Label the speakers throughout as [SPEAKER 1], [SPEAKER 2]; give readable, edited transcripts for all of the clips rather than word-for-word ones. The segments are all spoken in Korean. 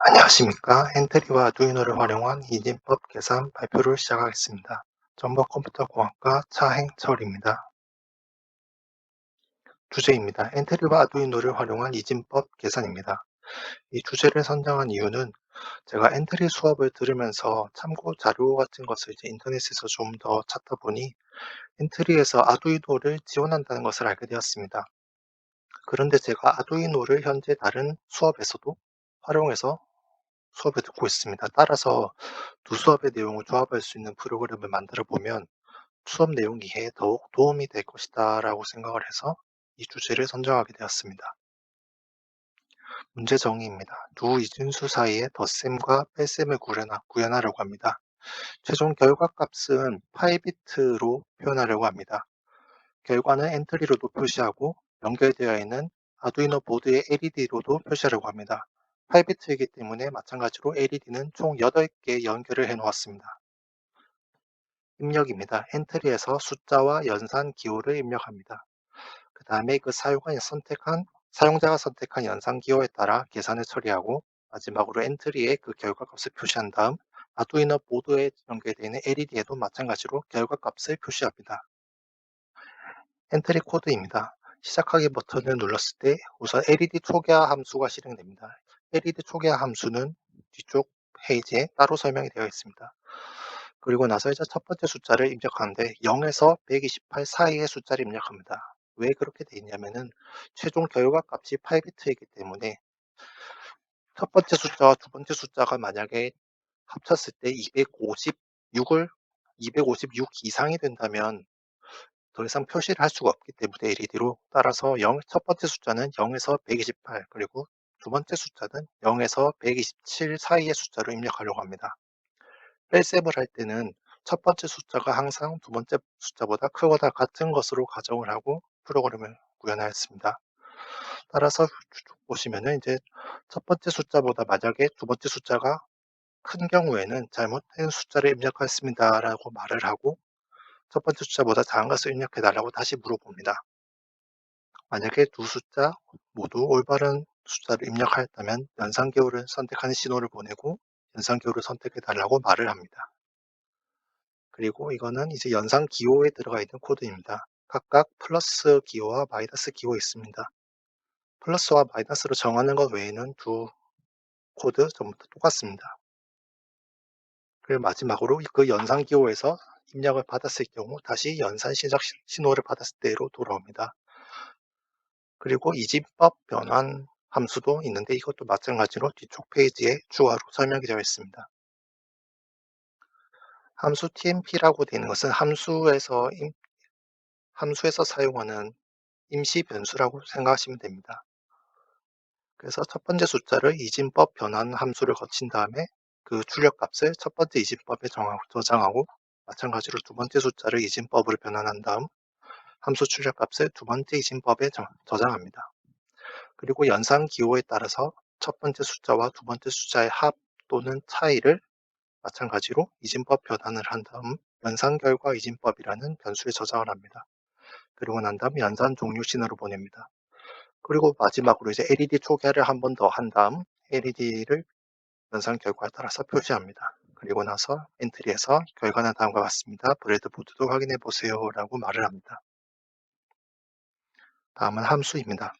[SPEAKER 1] 안녕하십니까. 엔트리와 아두이노를 활용한 이진법 계산 발표를 시작하겠습니다. 정보컴퓨터공학과 차행철입니다. 주제입니다. 엔트리와 아두이노를 활용한 이진법 계산입니다. 이 주제를 선정한 이유는 제가 엔트리 수업을 들으면서 참고 자료 같은 것을 이제 인터넷에서 좀 더 찾다 보니 엔트리에서 아두이노를 지원한다는 것을 알게 되었습니다. 그런데 제가 아두이노를 현재 다른 수업에서도 활용해서 수업을 듣고 있습니다. 따라서 두 수업의 내용을 조합할 수 있는 프로그램을 만들어 보면 수업 내용 이해에 더욱 도움이 될 것이다라고 생각을 해서 이 주제를 선정하게 되었습니다. 문제 정의입니다. 두 이진수 사이의 덧셈과 뺄셈을 구현하려고 합니다. 최종 결과값은 8비트로 표현하려고 합니다. 결과는 엔트리로도 표시하고 연결되어 있는 아두이노 보드의 LED로도 표시하려고 합니다. 8비트이기 때문에 마찬가지로 LED는 총 8개 연결을 해 놓았습니다. 입력입니다. 엔트리에서 숫자와 연산 기호를 입력합니다. 그 다음에 그 사용자가 선택한 연산 기호에 따라 계산을 처리하고 마지막으로 엔트리에 그 결과값을 표시한 다음 아두이노 보드에 연결되어 있는 LED에도 마찬가지로 결과값을 표시합니다. 엔트리 코드입니다. 시작하기 버튼을 눌렀을 때 우선 LED 초기화 함수가 실행됩니다. LED 초기화 함수는 뒤쪽 페이지에 따로 설명이 되어 있습니다. 그리고 나서 이제 첫 번째 숫자를 입력하는데 0에서 128 사이의 숫자를 입력합니다. 왜 그렇게 돼 있냐면은 최종 결과 값이 8비트이기 때문에 첫 번째 숫자와 두 번째 숫자가 만약에 합쳤을 때 256 이상이 된다면 더 이상 표시를 할 수가 없기 때문에 LED로 따라서 첫 번째 숫자는 0에서 128 그리고 두 번째 숫자는 0에서 127 사이의 숫자로 입력하려고 합니다. 뺄셈을 할 때는 첫 번째 숫자가 항상 두 번째 숫자보다 크거나 같은 것으로 가정을 하고 프로그램을 구현하였습니다. 따라서 쭉 보시면은 이제 첫 번째 숫자보다 만약에 두 번째 숫자가 큰 경우에는 잘못된 숫자를 입력하였습니다라고 말을 하고 첫 번째 숫자보다 작은 것을 입력해 달라고 다시 물어봅니다. 만약에 두 숫자 모두 올바른 숫자를 입력하였다면 연산기호를 선택하는 신호를 보내고 연산기호를 선택해 달라고 말을 합니다. 그리고 이거는 이제 연산 기호에 들어가 있는 코드입니다. 각각 플러스 기호와 마이너스 기호 있습니다. 플러스와 마이너스로 정하는 것 외에는 두 코드 전부 다 똑같습니다. 그리고 마지막으로 그 연산 기호에서 입력을 받았을 경우 다시 연산 시작 신호를 받았을 때로 돌아옵니다. 그리고 이진법 변환 함수도 있는데 이것도 마찬가지로 뒤쪽 페이지에 추가로 설명이 되어 있습니다. 함수 tmp라고 되어 있는 것은 함수에서 사용하는 임시 변수라고 생각하시면 됩니다. 그래서 첫 번째 숫자를 이진법 변환 함수를 거친 다음에 그 출력값을 첫 번째 이진법에 저장하고 마찬가지로 두 번째 숫자를 이진법으로 변환한 다음 함수 출력값을 두 번째 이진법에 저장합니다. 그리고 연산 기호에 따라서 첫 번째 숫자와 두 번째 숫자의 합 또는 차이를 마찬가지로 이진법 변환을 한 다음 연산 결과 이진법이라는 변수에 저장을 합니다. 그리고 난 다음 연산 종료 신호를 보냅니다. 그리고 마지막으로 이제 LED 초기화를 한 번 더 한 다음 LED를 연산 결과에 따라서 표시합니다. 그리고 나서 엔트리에서 결과는 다음과 같습니다. 브레드보드도 확인해 보세요라고 말을 합니다. 다음은 함수입니다.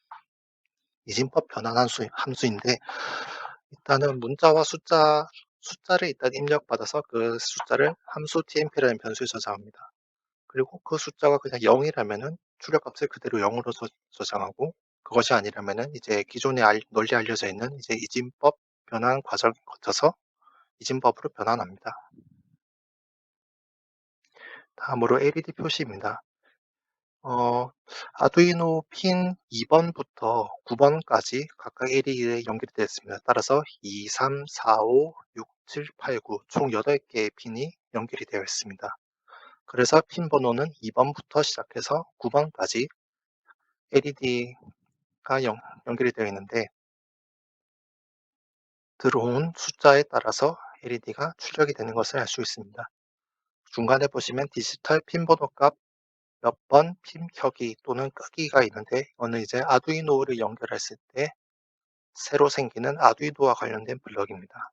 [SPEAKER 1] 이진법 변환 함수인데 일단은 문자와 숫자를 일단 입력받아서 그 숫자를 함수 tmp라는 변수에 저장합니다. 그리고 그 숫자가 그냥 0이라면은 출력값을 그대로 0으로 저장하고 그것이 아니라면은 이제 기존에 널리 알려져 있는 이제 이진법 변환 과정을 거쳐서 이진법으로 변환합니다. 다음으로 LED 표시입니다. 어, 아두이노 핀 2번부터 9번까지 각각 LED에 연결이 되어 있습니다. 따라서 2, 3, 4, 5, 6, 7, 8, 9, 총 8개의 핀이 연결이 되어 있습니다. 그래서 핀 번호는 2번부터 시작해서 9번까지 LED가 연결이 되어 있는데 들어온 숫자에 따라서 LED가 출력이 되는 것을 알 수 있습니다. 중간에 보시면 디지털 핀 번호 값 몇 번 핀 켜기 또는 끄기가 있는데 이거는 이제 아두이노를 연결했을 때 새로 생기는 아두이노와 관련된 블럭입니다.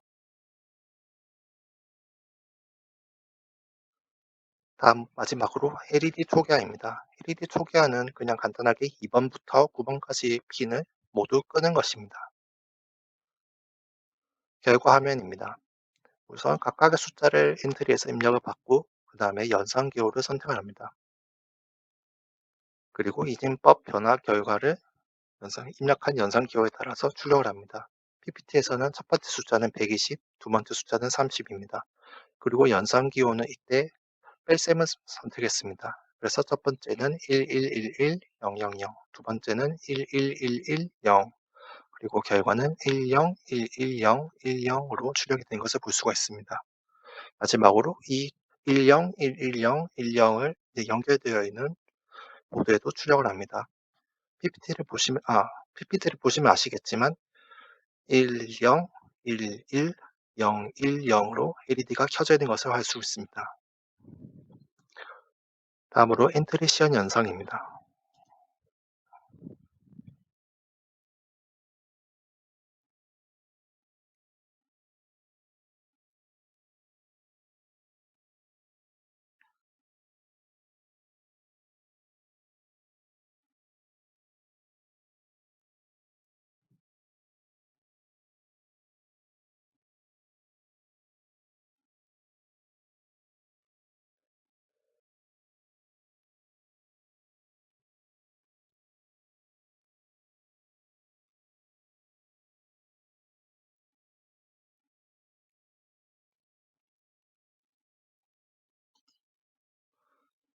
[SPEAKER 1] 다음 마지막으로 LED 초기화입니다. LED 초기화는 그냥 간단하게 2번부터 9번까지 핀을 모두 끄는 것입니다. 결과 화면입니다. 우선 각각의 숫자를 엔트리에서 입력을 받고 그 다음에 연산 기호를 선택을 합니다. 그리고 이진법 변화 결과를 입력한 연산 기호에 따라서 출력을 합니다. PPT에서는 첫 번째 숫자는 120, 두 번째 숫자는 30입니다. 그리고 연산 기호는 이때 뺄셈을 선택했습니다. 그래서 첫 번째는 1111000, 두 번째는 11110, 그리고 결과는 10110110으로 출력이 된 것을 볼 수가 있습니다. 마지막으로 이 10111010을 연결되어 있는 보드에도 출력을 합니다. PPT를 보시면 아시겠지만 10111010으로 LED가 켜져 있는 것을 알 수 있습니다. 다음으로 엔트리 시연 연상입니다.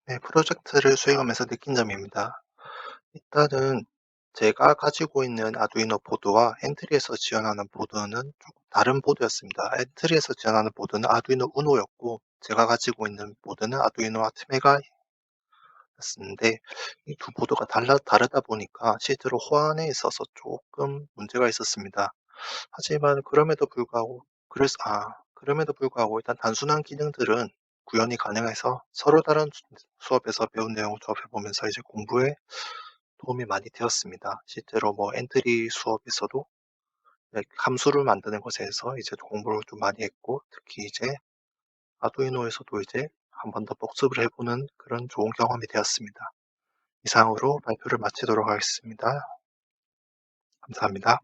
[SPEAKER 1] 네, 프로젝트를 수행하면서 느낀 점입니다. 일단은 제가 가지고 있는 아두이노 보드와 엔트리에서 지원하는 보드는 조금 다른 보드였습니다. 엔트리에서 지원하는 보드는 아두이노 우노였고 제가 가지고 있는 보드는 아두이노 아트메가였는데 이 두 보드가 다르다 보니까 실제로 호환에 있어서 조금 문제가 있었습니다. 하지만 그럼에도 불구하고 일단 단순한 기능들은 구현이 가능해서 서로 다른 수업에서 배운 내용을 접해 보면서 이제 공부에 도움이 많이 되었습니다. 실제로 뭐 엔트리 수업에서도 네, 함수를 만드는 것에서 이제 공부를 좀 많이 했고, 특히 이제 아두이노에서도 이제 한 번 더 복습을 해보는 그런 좋은 경험이 되었습니다. 이상으로 발표를 마치도록 하겠습니다. 감사합니다.